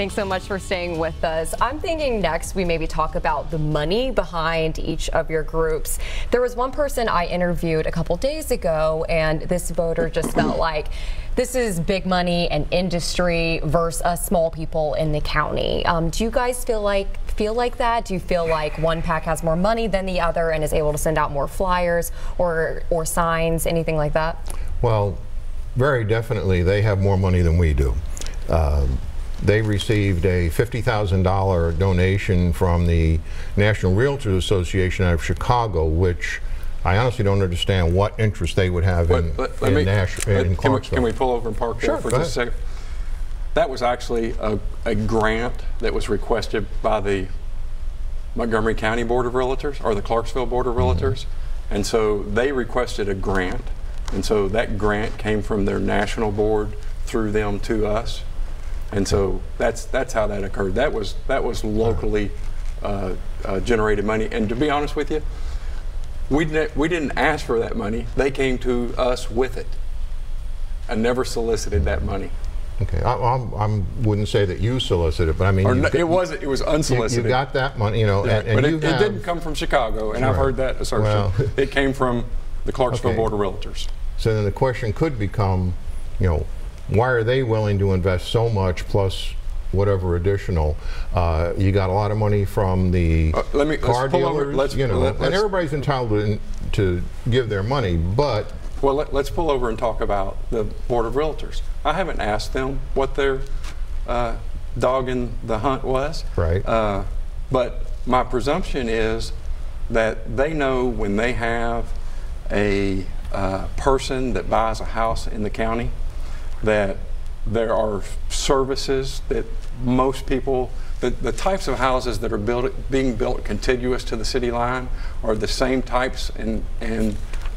Thanks so much for staying with us. I'm thinking next we maybe talk about the money behind each of your groups. There was one person I interviewed a couple days ago, and this voter just felt like this is big money and industry versus us small people in the county. Do you guys feel like that? Do you feel like one PAC has more money than the other and is able to send out more flyers or signs, anything like that? Well, very definitely they have more money than we do. They received a $50,000 donation from the National Realtors Association out of Chicago, which I honestly don't understand what interest they would have in Clarksville. Can we pull over and park there for just a second? That was actually a grant that was requested by the Montgomery County Board of Realtors or the Clarksville Board of Realtors. And so they requested a grant. And so that grant came from their national board through them to us. And so that's how that occurred. That was locally generated money. And to be honest with you, we didn't ask for that money. They came to us with it. I never solicited that money. Okay, I wouldn't say that you solicited, but I mean, it was unsolicited. You got that money, you know, yeah, and but it didn't come from Chicago, and I've heard that assertion. Well, it came from the Clarksville Board of Realtors. So then the question could become, you know, why are they willing to invest so much plus whatever additional? You got a lot of money from the car dealers, you know, and everybody's entitled to give their money, but. Well, let's pull over and talk about the Board of Realtors. I haven't asked them what their dog in the hunt was. Right. But my presumption is that they know when they have a person that buys a house in the county that there are services that most people, the types of houses that are being built contiguous to the city line are the same types and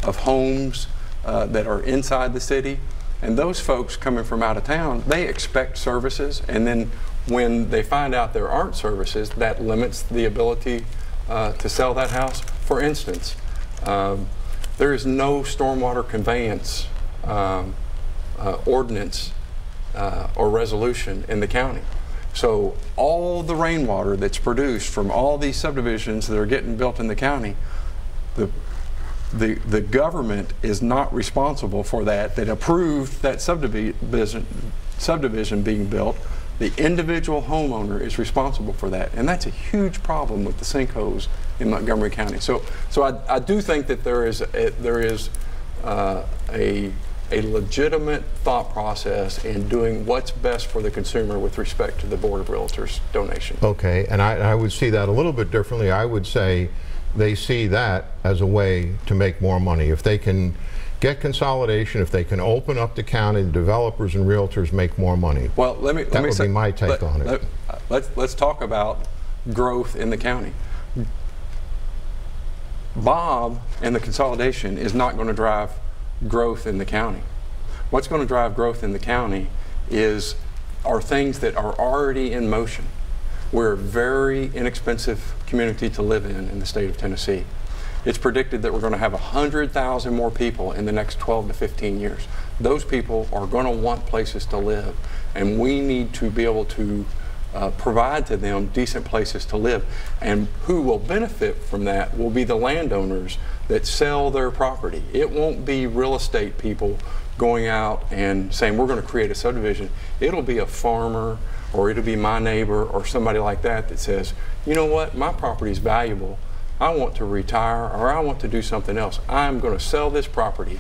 of homes that are inside the city. And those folks coming from out of town, they expect services, and then when they find out there aren't services, that limits the ability to sell that house. For instance, there is no stormwater conveyance ordinance or resolution in the county. So all the rainwater that's produced from all these subdivisions that are getting built in the county, the government is not responsible for that approved that subdivision being built. The individual homeowner is responsible for that, and that's a huge problem with the sinkholes in Montgomery County. So I do think that there is a legitimate thought process in doing what's best for the consumer with respect to the Board of Realtors donation. Okay, and I would see that a little bit differently. I would say they see that as a way to make more money. If they can get consolidation, if they can open up the county, the developers and realtors make more money. Well, that would be my take on it. Let's talk about growth in the county. Bob and the consolidation is not going to drive growth in the county. What's going to drive growth in the county are things that are already in motion. We're a very inexpensive community to live in the state of Tennessee. It's predicted that we're going to have 100,000 more people in the next 12 to 15 years. Those people are going to want places to live, and we need to be able to provide to them decent places to live. And who will benefit from that will be the landowners that sell their property. It won't be real estate people going out and saying, we're going to create a subdivision. It'll be a farmer, or it'll be my neighbor or somebody like that that says, you know what, my property is valuable. I want to retire, or I want to do something else. I'm going to sell this property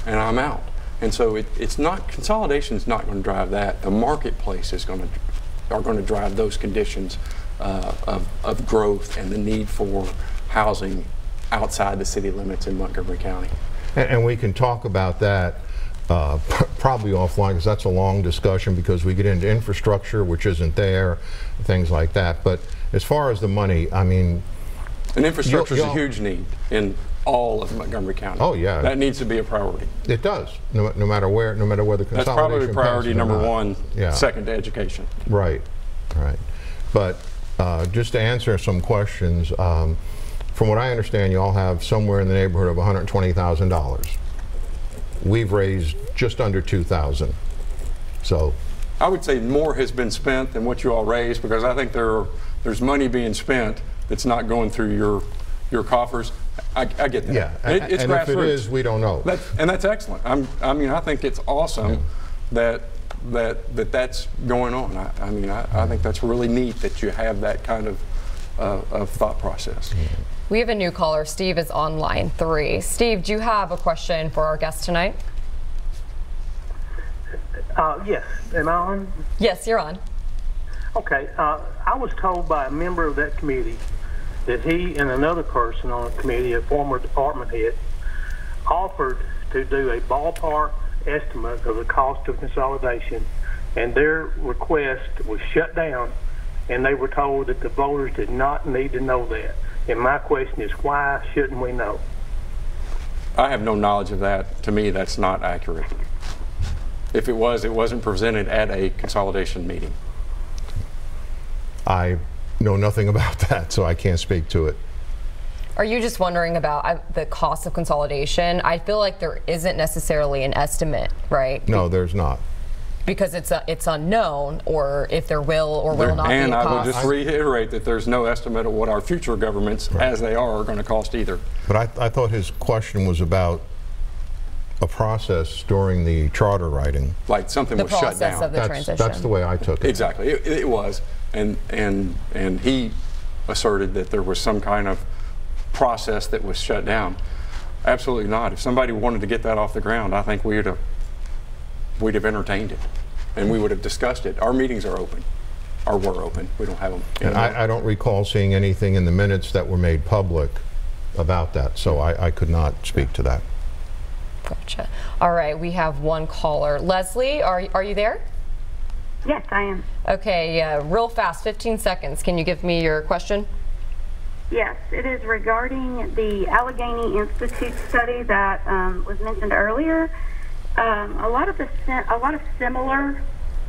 and I'm out. And so it's not, consolidation is not going to drive that. The marketplace are going to drive those conditions of growth and the need for housing outside the city limits in Montgomery County. And we can talk about that probably offline, because that's a long discussion, because we get into infrastructure which isn't there, things like that. But as far as the money, I mean, and infrastructure is a huge need in all of Montgomery County. Oh yeah, that needs to be a priority. It does, no matter where the consolidation. That's probably priority number one. Yeah. Second to education. Right, right. But just to answer some questions, from what I understand, you all have somewhere in the neighborhood of $120,000. We've raised just under $2,000. So I would say more has been spent than what you all raised, because I think there's money being spent that's not going through your coffers. I get that. Yeah, It's and grassroots. if it is, we don't know. And that's excellent. I mean, I think it's awesome that's going on. I think that's really neat that you have that kind of thought process. We have a new caller. Steve is on line 3. Steve, do you have a question for our guest tonight? Yes. Am I on? Yes, you're on. Okay. I was told by a member of that committee that he and another person on the committee, a former department head, offered to do a ballpark estimate of the cost of consolidation, and their request was shut down, and they were told that the voters did not need to know that. And my question is, why shouldn't we know? I have no knowledge of that. To me, that's not accurate. If it was, it wasn't presented at a consolidation meeting. I know nothing about that, so I can't speak to it. Are you just wondering about the cost of consolidation? I feel like there isn't necessarily an estimate, right? No, there's not. Because it's unknown, or if there will or will not be a cost. And I will just reiterate that there's no estimate of what our future governments, as they are going to cost either. But I thought his question was about a process during the charter writing. Like something was shut down. The process of the transition. That's the way I took it. Exactly. It was. And he asserted that there was some kind of process that was shut down. Absolutely not. If somebody wanted to get that off the ground, I think we'd have entertained it, and we would have discussed it. Our meetings are open, or were open. We don't have them anymore. And I don't recall seeing anything in the minutes that were made public about that, so I could not speak to that. Gotcha. All right, we have one caller. Leslie, are you there? Yes, I am. Okay, real fast, 15 seconds. Can you give me your question? Yes, it is regarding the Allegheny Institute study that was mentioned earlier. A lot of similar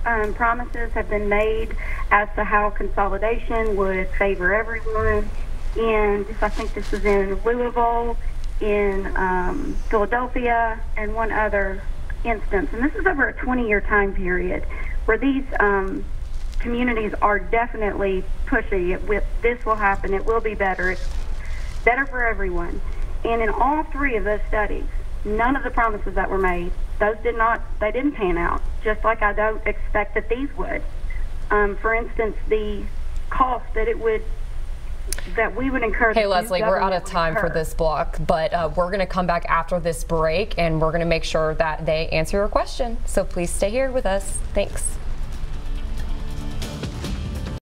promises have been made as to how consolidation would favor everyone. And I think this is in Louisville, in Philadelphia, and one other instance. And this is over a 20-year time period where these communities are definitely pushy. This will happen. It will be better. It's better for everyone. And in all 3 of those studies, none of the promises that were made, they didn't pan out, just like I don't expect that these would. For instance, the cost that we would incur. Hey, Leslie, we're out of time for this block, but we're going to come back after this break, and we're going to make sure that they answer your question. So please stay here with us. Thanks.